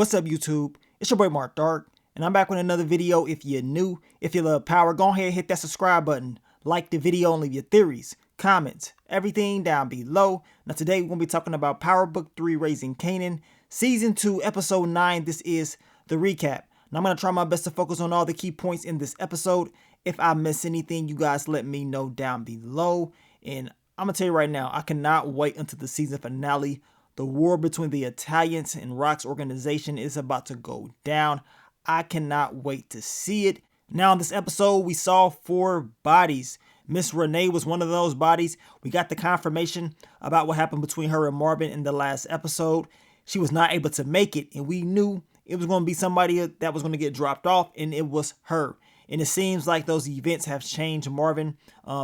What's up, YouTube? It's your boy Mark Dark, and I'm back with another video. If you're new, if you love power, go ahead and hit that subscribe button, like the video, and leave your theories, comments, everything down below. Now today we're going to be talking about Power Book 3 Raising Kanan, Season 2, Episode 9. This is the recap. Now I'm going to try my best to focus on all the key points in this episode. If I miss anything, you guys let me know down below. And I'm going to tell you right now, I cannot wait until the season finale. The war between the Italians and Rock's organization is about to go down. I cannot wait to see it. Now in this episode, we saw 4 bodies. Miss Renee was one of those bodies. We got the confirmation about what happened between her and Marvin in the last episode. She was not able to make it, and we knew it was going to be somebody that was going to get dropped off, and it was her. And it seems like those events have changed Marvin.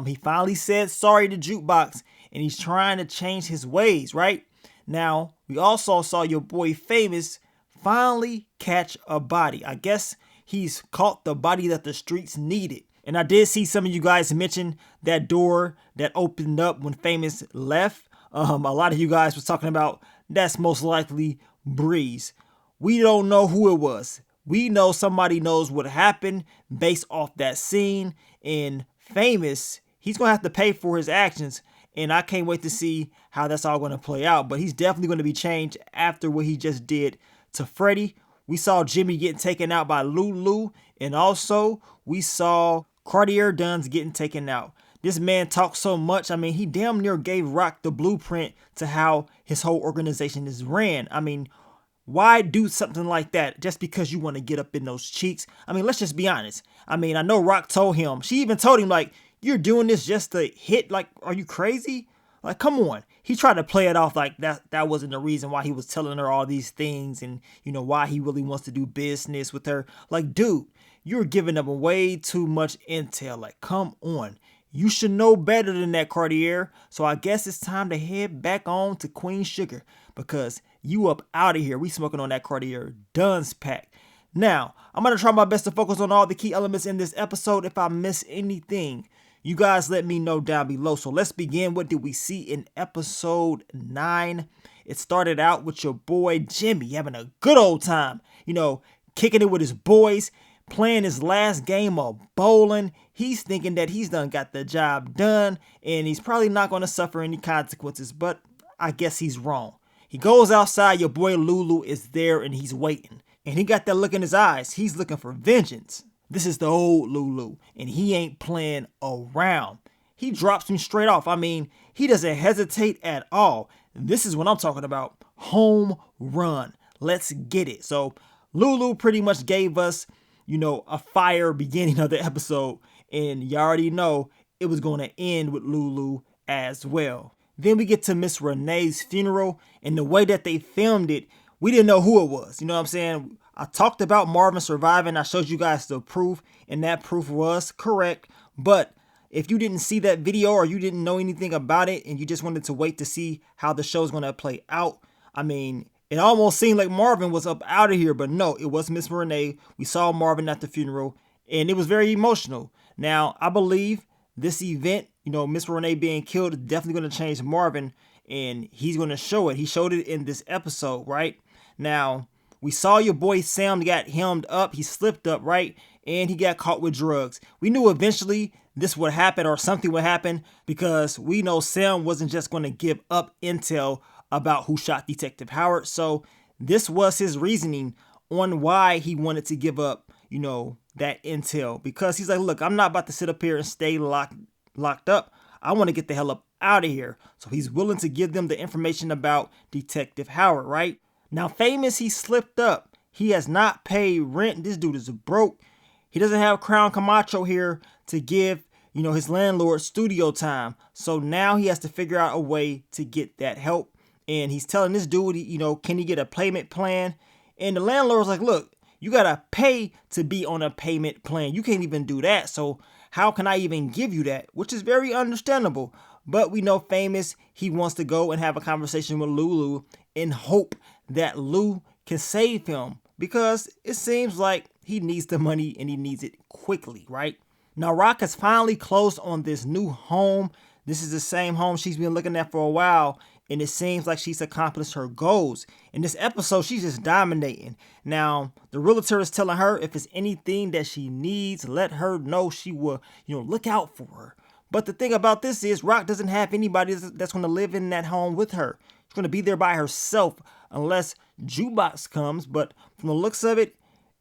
He finally said sorry to Jukebox, and he's trying to change his ways, right? Now, we also saw your boy Famous finally catch a body. I guess he's caught the body that the streets needed. And I did see some of you guys mention that door that opened up when Famous left. A lot of you guys was talking about that's most likely Breeze. We don't know who it was. We know somebody knows what happened based off that scene. And Famous, he's going to have to pay for his actions. And I can't wait to see how that's all going to play out. But he's definitely going to be changed after what he just did to Freddie. We saw Jimmy getting taken out by Lulu. And also, we saw Cartier Duns getting taken out. This man talks so much. I mean, he damn near gave Rock the blueprint to how his whole organization is ran. I mean, why do something like that just because you want to get up in those cheeks? I mean, let's just be honest. I mean, I know Rock told him. She even told him, like, you're doing this just to hit, like, are you crazy? Like, come on. He tried to play it off like that wasn't the reason why he was telling her all these things and, you know, why he really wants to do business with her. Like, dude, you're giving them way too much intel. Like, come on. You should know better than that, Cartier. So I guess it's time to head back on to Queen Sugar because you up out of here. We smoking on that Cartier Duns pack. Now, I'm going to try my best to focus on all the key elements in this episode. If I miss anything, you guys let me know down below. So let's begin. What did we see in episode 9? It started out with your boy Jimmy having a good old time. You know, kicking it with his boys, playing his last game of bowling. He's thinking that he's done got the job done and he's probably not going to suffer any consequences. But I guess he's wrong. He goes outside. Your boy Lulu is there and he's waiting. And he got that look in his eyes. He's looking for vengeance. This is the old Lulu, and he ain't playing around. He drops him straight off. I mean, he doesn't hesitate at all. This is what I'm talking about. Home run. Let's get it. So Lulu pretty much gave us, you know, a fire beginning of the episode, and you already know it was going to end with Lulu as well. Then we get to Miss Renee's funeral, and the way that they filmed it, we didn't know who it was. You know what I'm saying? I talked about Marvin surviving. I showed you guys the proof, and that proof was correct. But if you didn't see that video or you didn't know anything about it and you just wanted to wait to see how the show's going to play out, I mean, it almost seemed like Marvin was up out of here. But no, it was Miss Renee. We saw Marvin at the funeral, and it was very emotional. Now, I believe this event, you know, Miss Renee being killed is definitely going to change Marvin, and he's going to show it. He showed it in this episode, right? Now, we saw your boy Sam got hemmed up. He slipped up, right? And he got caught with drugs. We knew eventually this would happen or something would happen because we know Sam wasn't just going to give up intel about who shot Detective Howard. So this was his reasoning on why he wanted to give up, you know, that intel. Because he's like, look, I'm not about to sit up here and stay locked up. I want to get the hell up out of here. So he's willing to give them the information about Detective Howard, right? Now, Famous, he slipped up. He has not paid rent. This dude is broke. He doesn't have Crown Camacho here to give, you know, his landlord studio time. So now he has to figure out a way to get that help. And he's telling this dude, you know, can he get a payment plan? And the landlord's like, look, you got to pay to be on a payment plan. You can't even do that. So how can I even give you that? Which is very understandable. But we know Famous, he wants to go and have a conversation with Lulu in hope that Lou can save him because it seems like he needs the money and he needs it quickly, right? Now, Rock has finally closed on this new home. This is the same home she's been looking at for a while. and it seems like she's accomplished her goals. In this episode, she's just dominating. Now, the realtor is telling her if it's anything that she needs, let her know. She will, look out for her. But the thing about this is Rock doesn't have anybody that's going to live in that home with her. She's going to be there by herself unless Jukebox comes. But from the looks of it,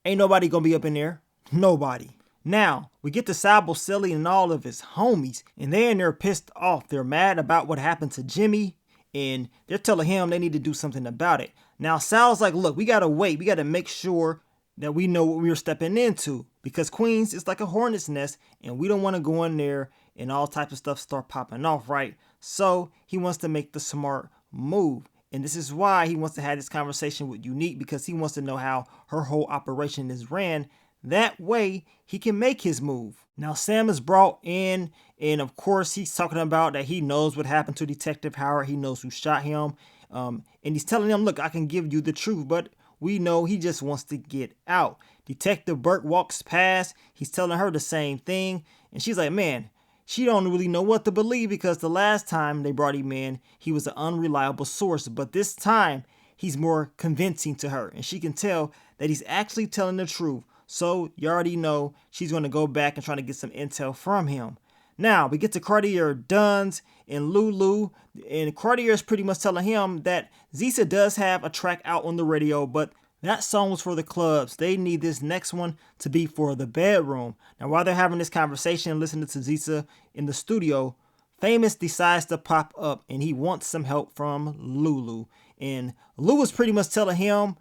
ain't nobody going to be up in there. Nobody. Now, we get to Sabo Silly and all of his homies, and they're pissed off. They're mad about what happened to Jimmy, and they're telling him they need to do something about it. Now, Sal's like, look, we got to wait. We got to make sure that we know what we're stepping into, because Queens is like a hornet's nest, and we don't want to go in there and all types of stuff start popping off, right? So he wants to make the smart move. And this is why he wants to have this conversation with Unique, because he wants to know how her whole operation is ran. That way he can make his move. Now Sam is brought in, and of course he's talking about that he knows what happened to Detective Howard. He knows who shot him. And he's telling him, look, I can give you the truth, but we know he just wants to get out. Detective Burke walks past. He's telling her the same thing. And she's like, man, she don't really know what to believe, because the last time they brought him in, he was an unreliable source. But this time, he's more convincing to her. And she can tell that he's actually telling the truth. So you already know she's going to go back and try to get some intel from him. Now, we get to Cartier Duns and Lulu. And Cartier is pretty much telling him that Zisa does have a track out on the radio, but that song was for the clubs. They need this next one to be for the bedroom. Now, while they're having this conversation and listening to Zisa in the studio, Famous decides to pop up, and he wants some help from Lulu. And Lulu is pretty much telling him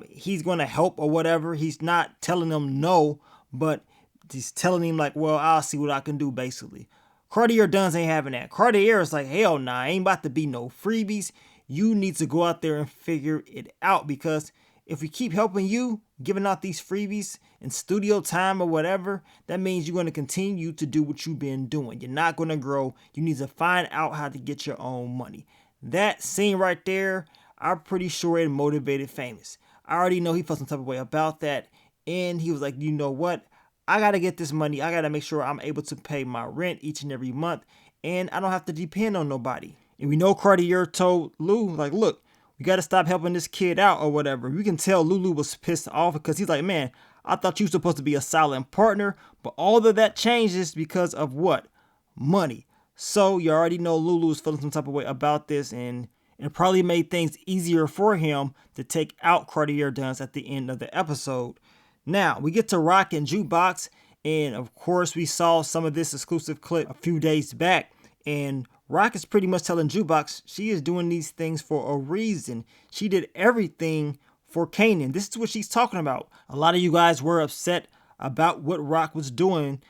he's going to help or whatever. He's not telling him no, but he's telling him like, well, I'll see what I can do, basically. Cartier Duns ain't having that. Cartier is like, hell nah, ain't about to be no freebies. You need to go out there and figure it out, because if we keep helping you, giving out these freebies and studio time or whatever, that means you're going to continue to do what you've been doing. You're not going to grow. You need to find out how to get your own money. That scene right there, I'm pretty sure it motivated Famous. I already know he felt some type of way about that. And he was like, you know what? I got to get this money. I got to make sure I'm able to pay my rent each and every month. And I don't have to depend on nobody. And we know Cartier told Lou, like, look, we got to stop helping this kid out or whatever. You can tell Lulu was pissed off, because he's like, man, I thought you were supposed to be a silent partner. But all of that changes because of what? Money. So you already know Lulu was feeling some type of way about this, and it probably made things easier for him to take out Cartier Duns at the end of the episode. Now, we get to Rock and Jukebox, and of course we saw some of this exclusive clip a few days back, and Rock is pretty much telling Jukebox she is doing these things for a reason. She did everything for Kanan. This is what she's talking about. A lot of you guys were upset about what Rock was doing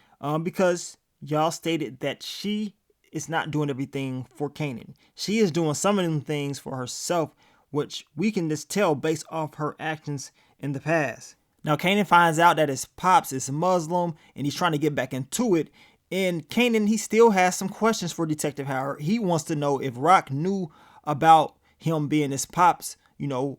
because y'all stated that she is not doing everything for Kanan. She is doing some of them things for herself, which we can just tell based off her actions in the past. Now, Kanan finds out that his pops is Muslim and he's trying to get back into it. And Kanan, he still has some questions for Detective Howard. He wants to know if Rock knew about him being his pops,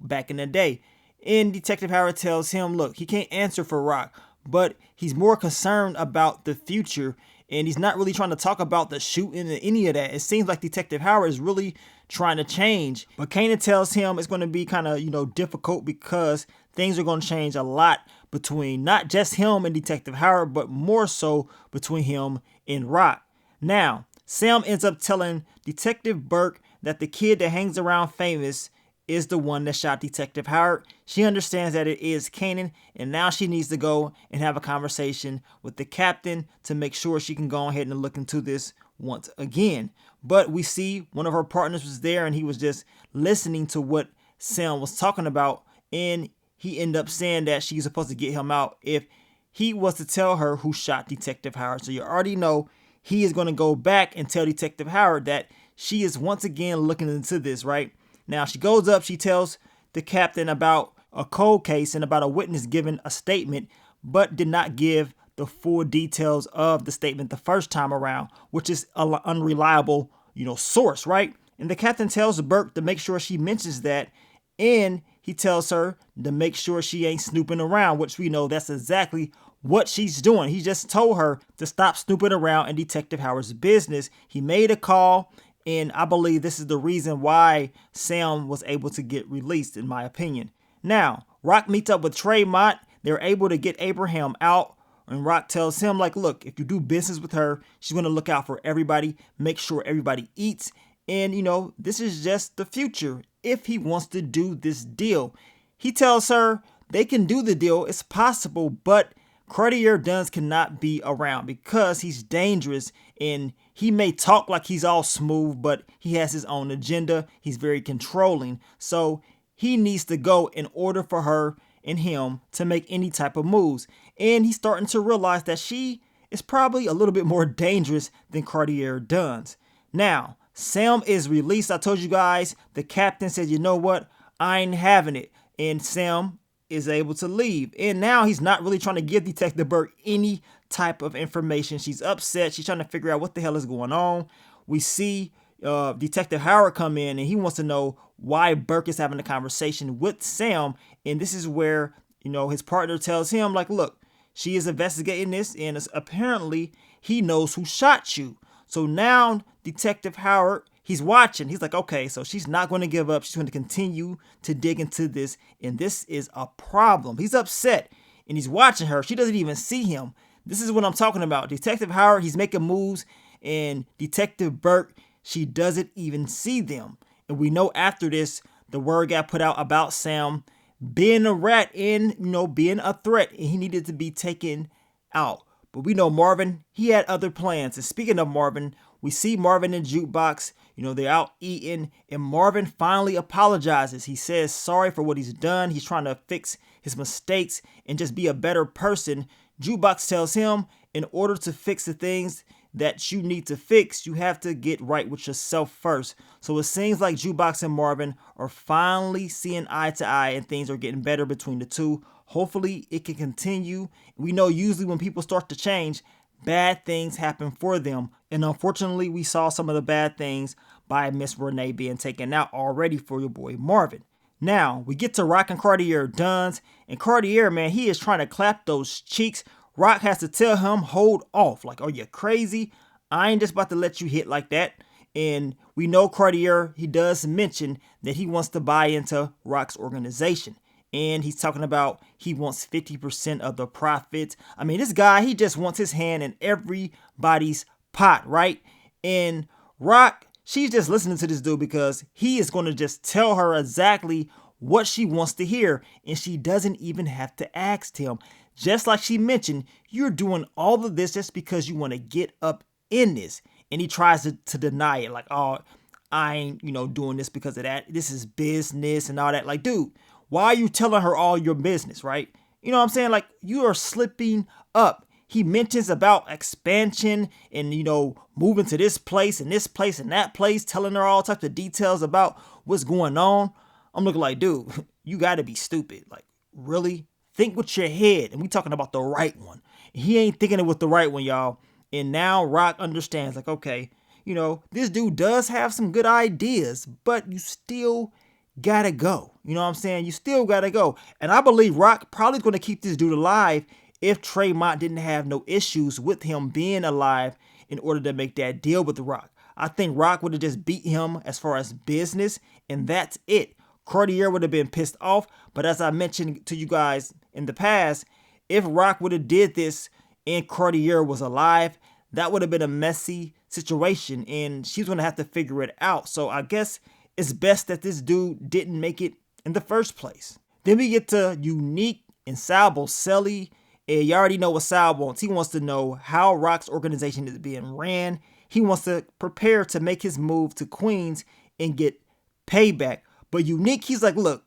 back in the day. And Detective Howard tells him, look, he can't answer for Rock, but he's more concerned about the future. And he's not really trying to talk about the shooting and any of that. It seems like Detective Howard is really trying to change. But Kanan tells him it's going to be kind of, difficult, because things are going to change a lot between not just him and Detective Howard, but more so between him and Rock. Now, Sam ends up telling Detective Burke that the kid that hangs around Famous is the one that shot Detective Howard. She understands that it is Kanan, and now she needs to go and have a conversation with the captain to make sure she can go ahead and look into this once again. But we see one of her partners was there, and he was just listening to what Sam was talking about, and he ended up saying that she's supposed to get him out if he was to tell her who shot Detective Howard. So you already know he is going to go back and tell Detective Howard that she is once again looking into this, right? Now, she goes up, she tells the captain about a cold case and about a witness giving a statement, but did not give the full details of the statement the first time around, which is an unreliable, source, right? And the captain tells Burke to make sure she mentions that, and he tells her to make sure she ain't snooping around, which we know that's exactly what she's doing. He just told her to stop snooping around in Detective Howard's business. He made a call, And I believe this is the reason why Sam was able to get released, in my opinion. Now, Rock meets up with Tremont. They're able to get Abraham out. And Rock tells him, like, look, if you do business with her, she's going to look out for everybody, make sure everybody eats. And, this is just the future if he wants to do this deal. He tells her they can do the deal. It's possible, but Cartier Duns cannot be around because he's dangerous, and he may talk like he's all smooth, but he has his own agenda. He's very controlling. So he needs to go in order for her and him to make any type of moves. And he's starting to realize that she is probably a little bit more dangerous than Cartier Duns. Now, Sam is released. I told you guys, the captain said, you know what? I ain't having it. And Sam is able to leave. And now he's not really trying to give Detective Burke any type of information. She's upset. She's trying to figure out what the hell is going on. We see Detective Howard come in, and he wants to know why Burke is having a conversation with Sam. And this is where, his partner tells him, like, look, she is investigating this, and apparently he knows who shot you. So now Detective Howard, he's watching. He's like, okay, so she's not going to give up. She's going to continue to dig into this. And this is a problem. He's upset and he's watching her. She doesn't even see him. This is what I'm talking about. Detective Howard, he's making moves, and Detective Burke, she doesn't even see them. And we know after this, the word got put out about Sam being a rat and, being a threat, and he needed to be taken out. But we know Marvin, he had other plans. And speaking of Marvin, we see Marvin in Jukebox. They're out eating, and Marvin finally apologizes. He says sorry for what he's done. He's trying to fix his mistakes and just be a better person. Jukebox tells him, in order to fix the things that you need to fix, you have to get right with yourself first. So it seems like Jukebox and Marvin are finally seeing eye to eye, and things are getting better between the two. Hopefully it can continue. We know usually when people start to change, bad things happen for them. And unfortunately, we saw some of the bad things by Miss Renee being taken out already for your boy Marvin. Now, we get to Rock and Cartier Duns. And Cartier, man, he is trying to clap those cheeks. Rock has to tell him, hold off. Like, are you crazy? I ain't just about to let you hit like that. And we know Cartier, he does mention that he wants to buy into Rock's organization. And he's talking about he wants 50% of the profits. I mean, this guy, he just wants his hand in everybody's pot, right? And Rock, she's just listening to this dude because he is going to just tell her exactly what she wants to hear. And she doesn't even have to ask him. Just like she mentioned, you're doing all of this just because you want to get up in this. And he tries to deny it. Like, oh, I ain't, doing this because of that. This is business and all that. Like, dude, why are you telling her all your business, right? You know what I'm saying? Like, you are slipping up. He mentions about expansion and, moving to this place and that place, telling her all types of details about what's going on. I'm looking like, dude, you got to be stupid. Like, really? Think with your head. And we talking about the right one. He ain't thinking it with the right one, y'all. And now Rock understands, like, okay, this dude does have some good ideas, but you still gotta go. You know what I'm saying? You still gotta go. And I believe Rock probably going to keep this dude alive if Tremont didn't have no issues with him being alive in order to make that deal with Rock. I think Rock would have just beat him as far as business, and that's it. Cartier would have been pissed off, but as I mentioned to you guys in the past, if Rock would have did this and Cartier was alive, that would have been a messy situation, and she's going to have to figure it out. So I guess it's best that this dude didn't make it in the first place. Then we get to Unique and Sal Boselli. And you already know what Sal wants. He wants to know how Rock's organization is being ran. He wants to prepare to make his move to Queens and get payback. But Unique, he's like, look,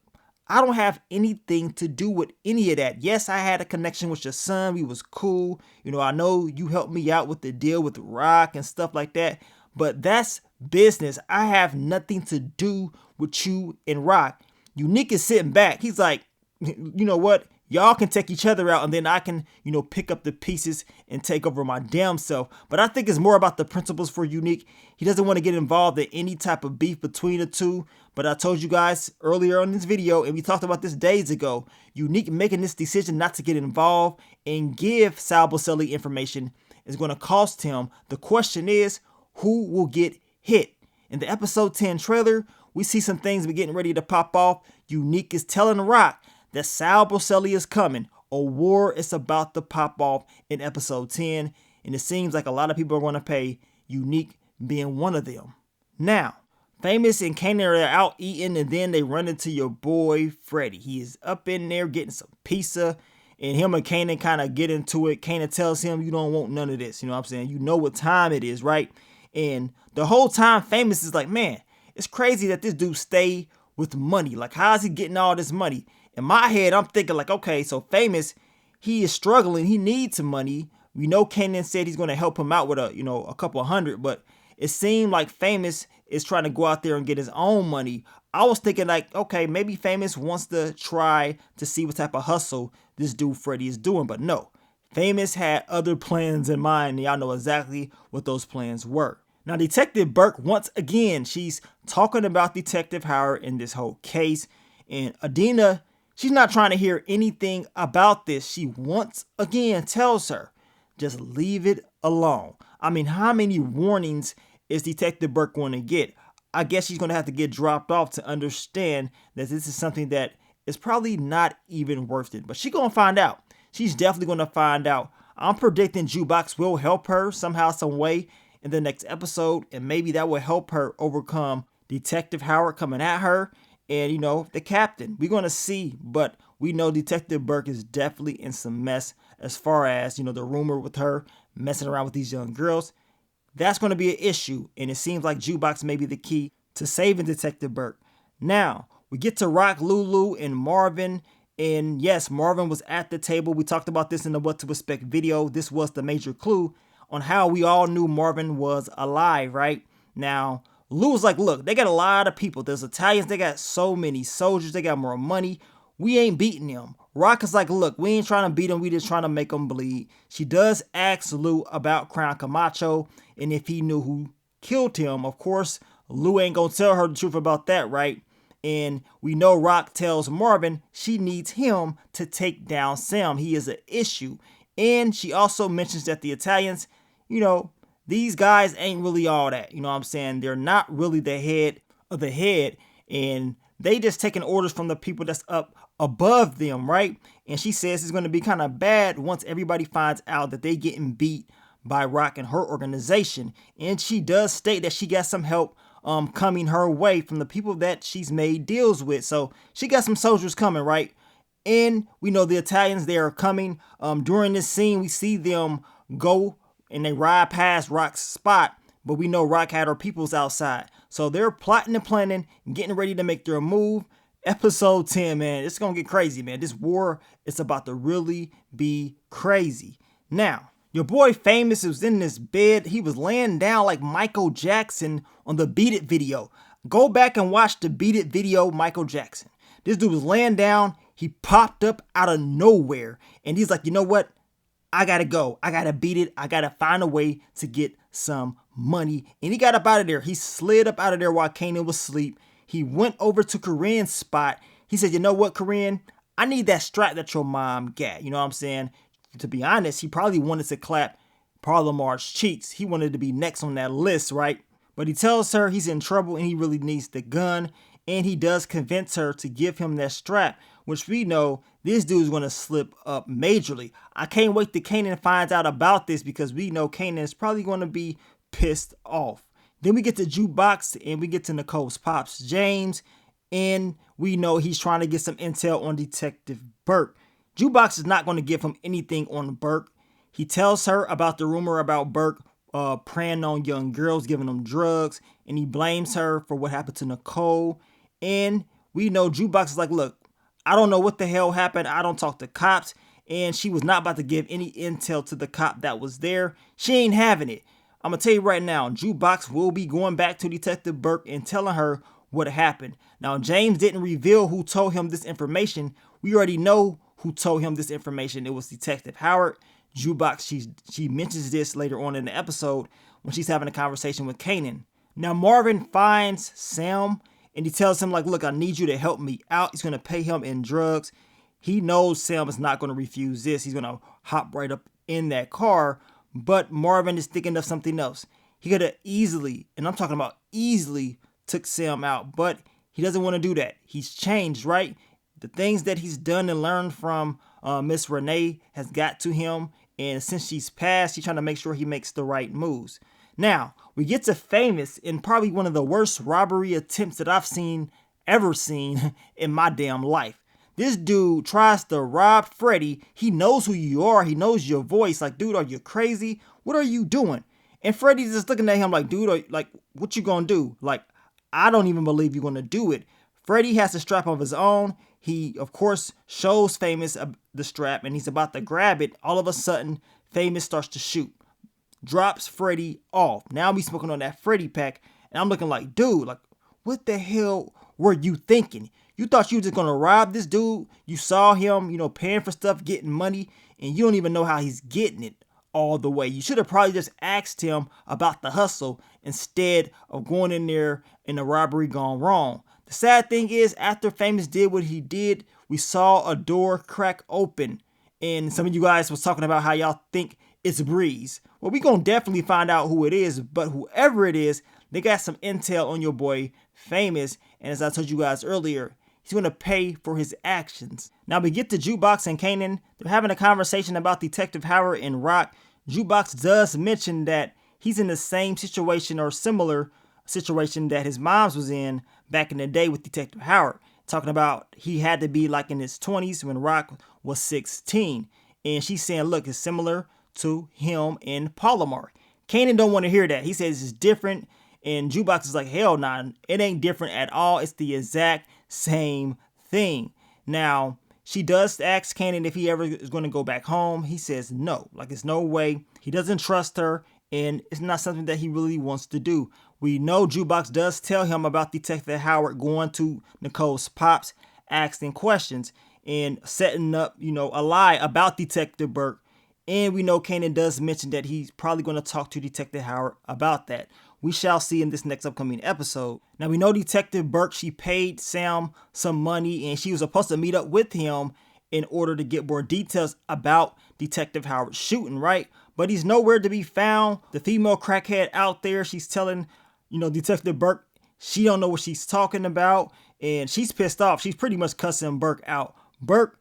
I don't have anything to do with any of that. Yes, I had a connection with your son. We was cool. I know you helped me out with the deal with Rock and stuff like that. But that's business. I have nothing to do with you and Rock. Unique is sitting back. He's like, you know what? Y'all can take each other out, and then I can, pick up the pieces and take over my damn self. But I think it's more about the principles for Unique. He doesn't want to get involved in any type of beef between the two. But I told you guys earlier on this video, and we talked about this days ago, Unique making this decision not to get involved and give Sal Boselli information is going to cost him. The question is, who will get hit? In the episode 10 trailer, we see some things be getting ready to pop off. Unique is telling Rock that Sal Broselli is coming. A war is about to pop off in episode 10, and it seems like a lot of people are going to pay, Unique being one of them. Now, Famous and Kanan are out eating, and then they run into your boy Freddy. He is up in there getting some pizza, and him and Kanan kind of get into it. Kanan tells him, you don't want none of this. You know what I'm saying? You know what time it is, right? And the whole time, Famous is like, man, it's crazy that this dude stay with money. Like, how is he getting all this money? In my head, I'm thinking like, okay, so Famous, he is struggling. He needs some money. We know Kanan said he's going to help him out with a couple hundred, but it seemed like Famous is trying to go out there and get his own money. I was thinking like, okay, maybe Famous wants to try to see what type of hustle this dude Freddy is doing, but no. Famous had other plans in mind, and y'all know exactly what those plans were. Now, Detective Burke, once again, she's talking about Detective Howard in this whole case, and Adina, she's not trying to hear anything about this. She once again tells her, just leave it alone. I mean, how many warnings is Detective Burke going to get? I guess she's going to have to get dropped off to understand that this is something that is probably not even worth it. But she's going to find out. She's definitely going to find out. I'm predicting Jukebox will help her somehow, some way in the next episode. And maybe that will help her overcome Detective Howard coming at her. And, the captain. We're going to see. But we know Detective Burke is definitely in some mess as far as, the rumor with her messing around with these young girls. That's going to be an issue, and it seems like Jukebox may be the key to saving Detective Burke. Now, we get to Rock, Lulu, and Marvin, and yes, Marvin was at the table. We talked about this in the What to Expect video. This was the major clue on how we all knew Marvin was alive, right? Now, Lou was like, look, they got a lot of people. There's Italians, they got so many soldiers, they got more money. We ain't beating them. Rock is like, look, we ain't trying to beat them. We just trying to make them bleed. She does ask Lou about Crown Camacho and if he knew who killed him. Of course, Lou ain't going to tell her the truth about that, right? And we know Rock tells Marvin she needs him to take down Sam. He is an issue. And she also mentions that the Italians, these guys ain't really all that. You know what I'm saying? They're not really the head of the head. And they just taking orders from the people that's up above them, right? And she says it's going to be kind of bad once everybody finds out that they getting beat by Rock and her organization. And she does state that she got some help coming her way from the people that she's made deals with. So she got some soldiers coming, right? And we know the Italians, they are coming. During this scene, we see them go and they ride past Rock's spot. But we know Rock had her peoples outside. So they're plotting and planning and getting ready to make their move. Episode 10, man, it's going to get crazy, man. This war is about to really be crazy. Now, your boy Famous was in this bed. He was laying down like Michael Jackson on the Beat It video. Go back and watch the Beat It video, Michael Jackson. This dude was laying down. He popped up out of nowhere. And he's like, you know what? I got to go. I got to beat it. I got to find a way to get some money. And he got up out of there. He slid up out of there while Kanan was asleep. He went over to Corinne's spot. He said, you know what, Corinne? I need that strap that your mom got. You know what I'm saying? To be honest, he probably wanted to clap Parlamar's cheeks. He wanted to be next on that list, right? But he tells her he's in trouble and he really needs the gun. And he does convince her to give him that strap, which we know this dude's going to slip up majorly. I can't wait till Kanan finds out about this because we know Kanan is probably going to be pissed off. Then we get to Jukebox and we get to Nicole's pops, James, and we know he's trying to get some intel on Detective Burke. Jukebox is not going to give him anything on Burke. He tells her about the rumor about Burke preying on young girls, giving them drugs, and he blames her for what happened to Nicole. And we know Jukebox is like, look, I don't know what the hell happened. I don't talk to cops. And she was not about to give any intel to the cop that was there. She ain't having it. I'm going to tell you right now, Jukebox will be going back to Detective Burke and telling her what happened. Now, James didn't reveal who told him this information. We already know who told him this information. It was Detective Howard. Jukebox, she mentions this later on in the episode when she's having a conversation with Kanan. Now, Marvin finds Sam and he tells him, like, look, I need you to help me out. He's going to pay him in drugs. He knows Sam is not going to refuse this. He's going to hop right up in that car. But Marvin is thinking of something else. He could have easily, and I'm talking about easily, took Sam out, but he doesn't want to do that. He's changed, right? The things that he's done and learned from Miss Renee has got to him, and since she's passed, he's trying to make sure he makes the right moves. Now, we get to Famous in probably one of the worst robbery attempts that I've ever seen in my damn life. This dude tries to rob Freddy. He knows who you are. He knows your voice. Like, dude, are you crazy? What are you doing? And Freddy's just looking at him like, dude, like, what you gonna do? Like, I don't even believe you're gonna do it. Freddy has the strap of his own. He, of course, shows Famous the strap, and he's about to grab it. All of a sudden, Famous starts to shoot. Drops Freddy off. Now we smoking on that Freddy pack, and I'm looking like, dude, like, what the hell were you thinking? You thought you were just gonna rob this dude? You saw him, paying for stuff, getting money, and you don't even know how he's getting it all the way. You should have probably just asked him about the hustle instead of going in there and the robbery gone wrong. The sad thing is, after Famous did what he did, we saw a door crack open, and some of you guys was talking about how y'all think it's Breeze. Well, we gonna definitely find out who it is, but whoever it is, they got some intel on your boy Famous, and as I told you guys earlier, he's gonna pay for his actions. Now we get to Jukebox and Kanan. They're having a conversation about Detective Howard and Rock. Jukebox does mention that he's in the same situation or similar situation that his mom's was in back in the day with Detective Howard, talking about he had to be like in his 20s when Rock was 16. And she's saying, look, it's similar to him in Palomar. Kanan don't want to hear that. He says it's different, and Jukebox is like, hell nah, it ain't different at all. It's the exact same thing. Now, she does ask Kanan if he ever is going to go back home. He says no, like it's no way. He doesn't trust her, and it's not something that he really wants to do. We know Jukebox does tell him about Detective Howard going to Nicole's pops, asking questions, and setting up, a lie about Detective Burke. And we know Kanan does mention that he's probably going to talk to Detective Howard about that. We shall see in this next upcoming episode. Now, we know Detective Burke, she paid Sam some money, and she was supposed to meet up with him in order to get more details about Detective Howard's shooting, right? But he's nowhere to be found. The female crackhead out there, she's telling, Detective Burke, she don't know what she's talking about, and she's pissed off. She's pretty much cussing Burke out. Burke,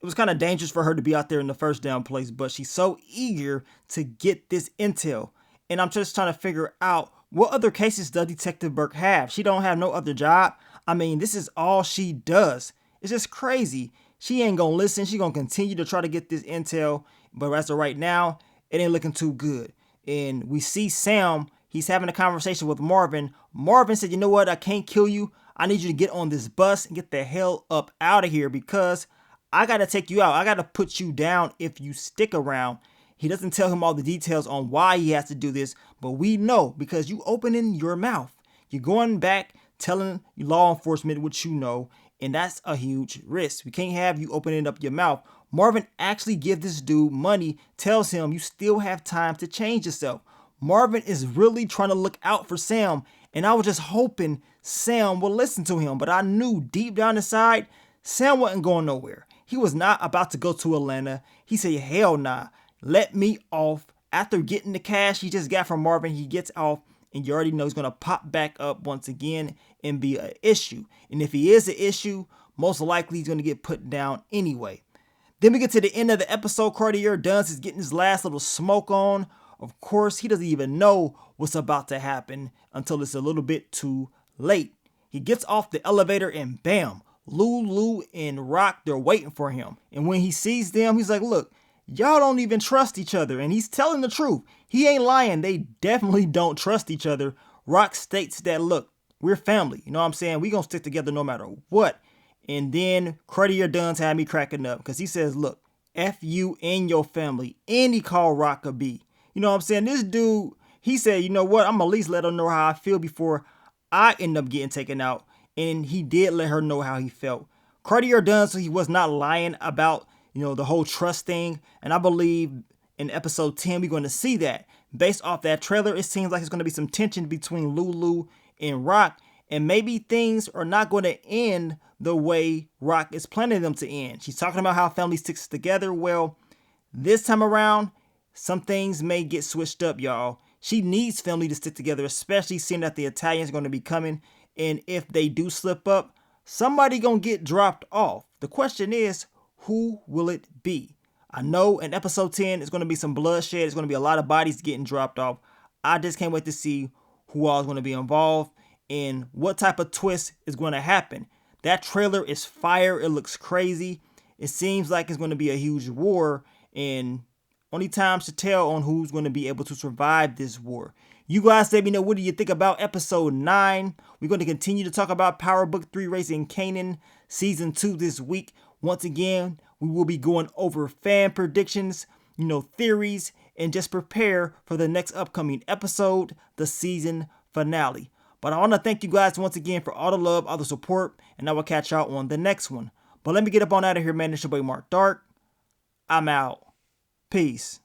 it was kind of dangerous for her to be out there in the first damn place, but she's so eager to get this intel. And I'm just trying to figure out, what other cases does Detective Burke have? She don't have no other job. I mean, this is all she does. It's just crazy. She ain't gonna listen. She gonna continue to try to get this intel. But as of right now, it ain't looking too good. And we see Sam, he's having a conversation with Marvin. Marvin said, you know what? I can't kill you. I need you to get on this bus and get the hell up out of here, because I got to take you out. I got to put you down if you stick around. He doesn't tell him all the details on why he has to do this, but we know because you opening your mouth. You're going back telling law enforcement what you know, and that's a huge risk. We can't have you opening up your mouth. Marvin actually gives this dude money, tells him you still have time to change yourself. Marvin is really trying to look out for Sam, and I was just hoping Sam will listen to him, but I knew deep down inside, Sam wasn't going nowhere. He was not about to go to Atlanta. He said, hell nah, let me off. After getting the cash he just got from Marvin, he gets off, and you already know he's going to pop back up once again and be an issue. And if he is an issue, most likely he's going to get put down anyway. Then we get to the end of the episode. Cartier Dunst is getting his last little smoke on. Of course, he doesn't even know what's about to happen until it's a little bit too late. He gets off the elevator and bam, Lulu and Rock, they're waiting for him. And when he sees them, he's like, look, y'all don't even trust each other. And he's telling the truth. He ain't lying. They definitely don't trust each other. Rock states that, look, we're family. You know what I'm saying? We gonna stick together no matter what. And then Cartier Dunst had me cracking up because he says, look, F you and your family. And he called Rock a B. You know what I'm saying? This dude, he said, you know what? I'm at least let her know how I feel before I end up getting taken out. And he did let her know how he felt. Cartier Dunst, he was not lying about, the whole trust thing. And I believe in episode 10, we're going to see that. Based off that trailer, it seems like it's going to be some tension between Lulu and Rock. And maybe things are not going to end the way Rock is planning them to end. She's talking about how family sticks together. Well, this time around, some things may get switched up, y'all. She needs family to stick together, especially seeing that the Italians are going to be coming. And if they do slip up, somebody going to get dropped off. The question is, who will it be? I know in episode 10, it's going to be some bloodshed. It's going to be a lot of bodies getting dropped off. I just can't wait to see who all is going to be involved and what type of twist is going to happen. That trailer is fire. It looks crazy. It seems like it's going to be a huge war, and only time to tell on who's going to be able to survive this war. You guys let me know, what do you think about episode 9? We're going to continue to talk about Power Book 3 Racing Kanan Season 2 this week. Once again, we will be going over fan predictions, theories, and just prepare for the next upcoming episode, the season finale. But I want to thank you guys once again for all the love, all the support, and I will catch y'all on the next one. But let me get up on out of here, man. It's your boy Mark Dark. I'm out. Peace.